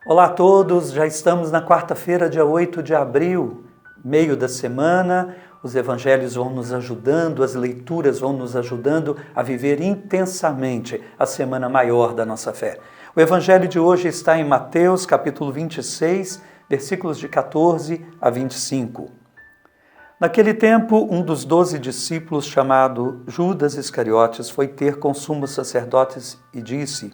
Olá a todos, já estamos na quarta-feira, dia 8 de abril, meio da semana. Os evangelhos vão nos ajudando, as leituras vão nos ajudando a viver intensamente a semana maior da nossa fé. O evangelho de hoje está em Mateus, capítulo 26, versículos de 14 a 25. Naquele tempo, um dos 12 discípulos, chamado Judas Iscariotes, foi ter com os sumos sacerdotes e disse: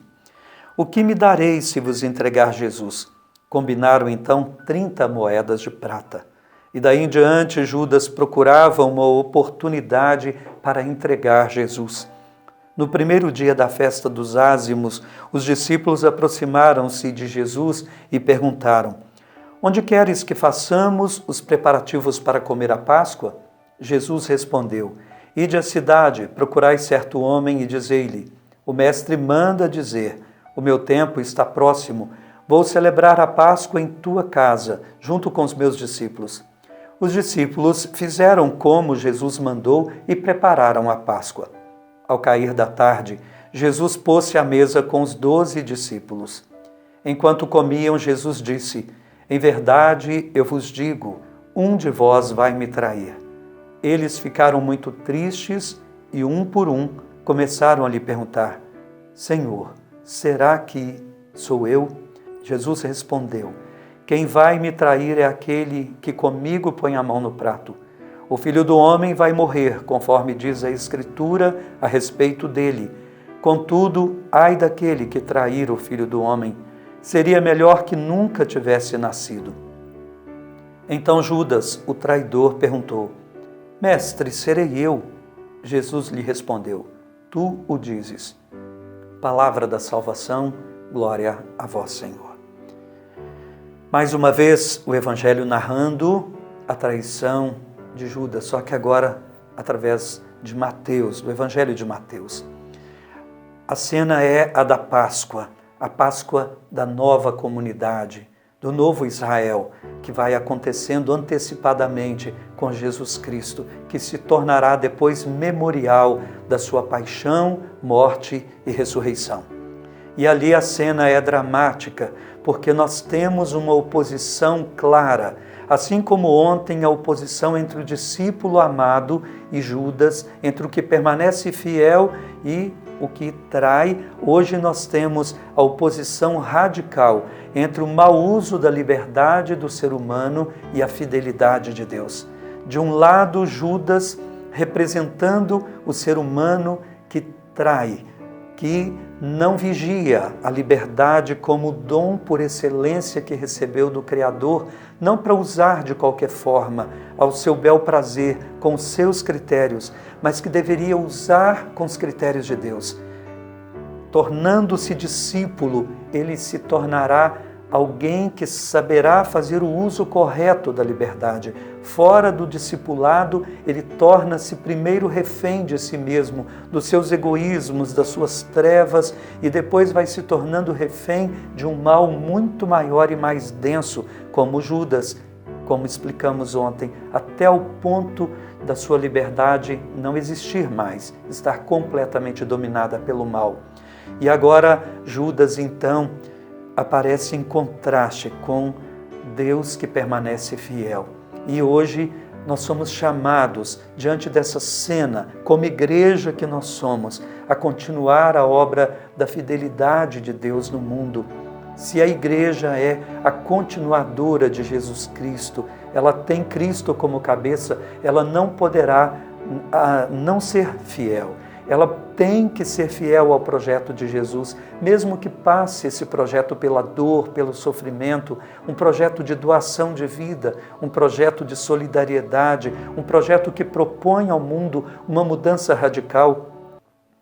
"O que me dareis se vos entregar Jesus?" Combinaram então 30 moedas de prata. E daí em diante Judas procurava uma oportunidade para entregar Jesus. No primeiro dia da festa dos ázimos, os discípulos aproximaram-se de Jesus e perguntaram: "Onde queres que façamos os preparativos para comer a Páscoa?" Jesus respondeu: "Ide à cidade, procurai certo homem e dizei-lhe: o mestre manda dizer: o meu tempo está próximo, vou celebrar a Páscoa em tua casa, junto com os meus discípulos." Os discípulos fizeram como Jesus mandou e prepararam a Páscoa. Ao cair da tarde, Jesus pôs-se à mesa com os 12 discípulos. Enquanto comiam, Jesus disse: "Em verdade, eu vos digo, um de vós vai me trair." Eles ficaram muito tristes e, um por um, começaram a lhe perguntar: "Senhor, será que sou eu?" Jesus respondeu: "Quem vai me trair é aquele que comigo põe a mão no prato. O Filho do Homem vai morrer, conforme diz a Escritura a respeito dele. Contudo, ai daquele que trair o Filho do Homem. Seria melhor que nunca tivesse nascido." Então Judas, o traidor, perguntou: "Mestre, serei eu?" Jesus lhe respondeu: "Tu o dizes." Palavra da salvação, glória a vós, Senhor. Mais uma vez, o Evangelho narrando a traição de Judas, só que agora através de Mateus, do Evangelho de Mateus. A cena é a da Páscoa, a Páscoa da nova comunidade, do novo Israel, que vai acontecendo antecipadamente com Jesus Cristo, que se tornará depois memorial da sua paixão, morte e ressurreição. E ali a cena é dramática, porque nós temos uma oposição clara, assim como ontem a oposição entre o discípulo amado e Judas, entre o que permanece fiel e o que trai. Hoje nós temos a oposição radical entre o mau uso da liberdade do ser humano e a fidelidade de Deus. De um lado, Judas representando o ser humano que trai, que não vigia a liberdade como dom por excelência que recebeu do Criador, não para usar de qualquer forma, ao seu bel prazer, com os seus critérios, mas que deveria usar com os critérios de Deus. Tornando-se discípulo, ele se tornará alguém que saberá fazer o uso correto da liberdade. Fora do discipulado, ele torna-se primeiro refém de si mesmo, dos seus egoísmos, das suas trevas, e depois vai se tornando refém de um mal muito maior e mais denso, como Judas, como explicamos ontem, até o ponto da sua liberdade não existir mais, estar completamente dominada pelo mal. E agora Judas, então, aparece em contraste com Deus que permanece fiel. E hoje nós somos chamados, diante dessa cena, como igreja que nós somos, a continuar a obra da fidelidade de Deus no mundo. Se a igreja é a continuadora de Jesus Cristo, ela tem Cristo como cabeça, ela não poderá não ser fiel. Ela tem que ser fiel ao projeto de Jesus, mesmo que passe esse projeto pela dor, pelo sofrimento, um projeto de doação de vida, um projeto de solidariedade, um projeto que propõe ao mundo uma mudança radical.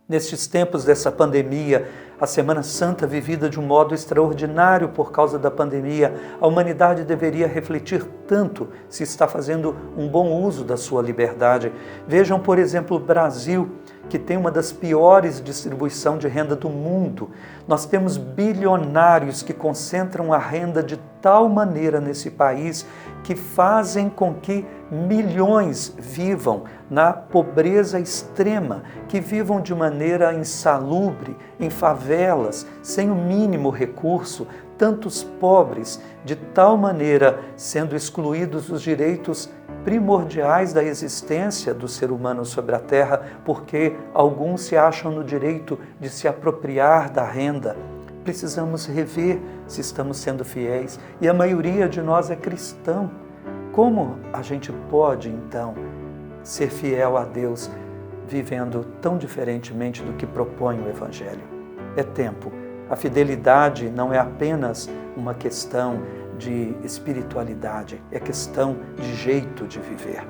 Nestes tempos dessa pandemia, a Semana Santa vivida de um modo extraordinário por causa da pandemia, a humanidade deveria refletir tanto se está fazendo um bom uso da sua liberdade. Vejam, por exemplo, o Brasil, que tem uma das piores distribuições de renda do mundo. Nós temos bilionários que concentram a renda de tal maneira nesse país que fazem com que milhões vivam na pobreza extrema, que vivam de maneira insalubre, em favelas, sem o mínimo recurso, tantos pobres, de tal maneira sendo excluídos os direitos primordiais da existência do ser humano sobre a terra, porque alguns se acham no direito de se apropriar da renda. Precisamos rever se estamos sendo fiéis, e a maioria de nós é cristão. Como a gente pode, então, ser fiel a Deus vivendo tão diferentemente do que propõe o Evangelho? É tempo. A fidelidade não é apenas uma questão de espiritualidade, é questão de jeito de viver.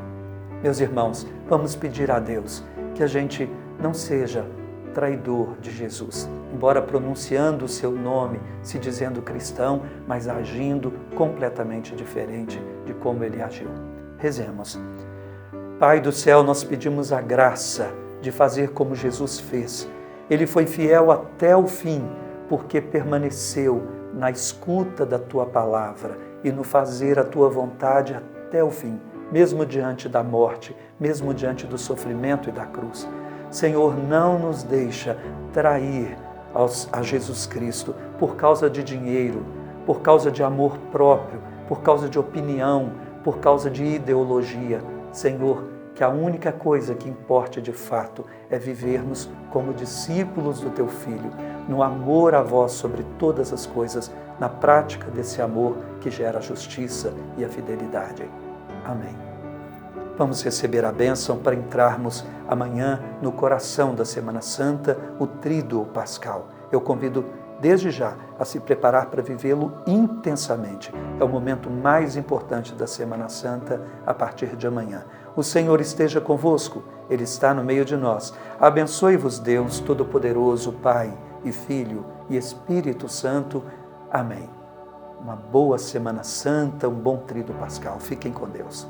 Meus irmãos, vamos pedir a Deus que a gente não seja traidor de Jesus, embora pronunciando o seu nome, se dizendo cristão, mas agindo completamente diferente de como ele agiu. Rezemos. Pai do céu, nós pedimos a graça de fazer como Jesus fez. Ele foi fiel até o fim, porque permaneceu na escuta da Tua palavra e no fazer a Tua vontade até o fim, mesmo diante da morte, mesmo diante do sofrimento e da cruz. Senhor, não nos deixa trair a Jesus Cristo por causa de dinheiro, por causa de amor próprio, por causa de opinião, por causa de ideologia. Senhor, que a única coisa que importe de fato é vivermos como discípulos do Teu Filho, no amor a Vós sobre todas as coisas, na prática desse amor que gera a justiça e a fidelidade. Amém. Vamos receber a bênção para entrarmos amanhã no coração da Semana Santa, o Tríduo Pascal. Eu convido desde já a se preparar para vivê-lo intensamente. É o momento mais importante da Semana Santa a partir de amanhã. O Senhor esteja convosco, Ele está no meio de nós. Abençoe-vos Deus Todo-Poderoso, Pai e Filho e Espírito Santo. Amém. Uma boa Semana Santa, um bom Tríduo Pascal. Fiquem com Deus.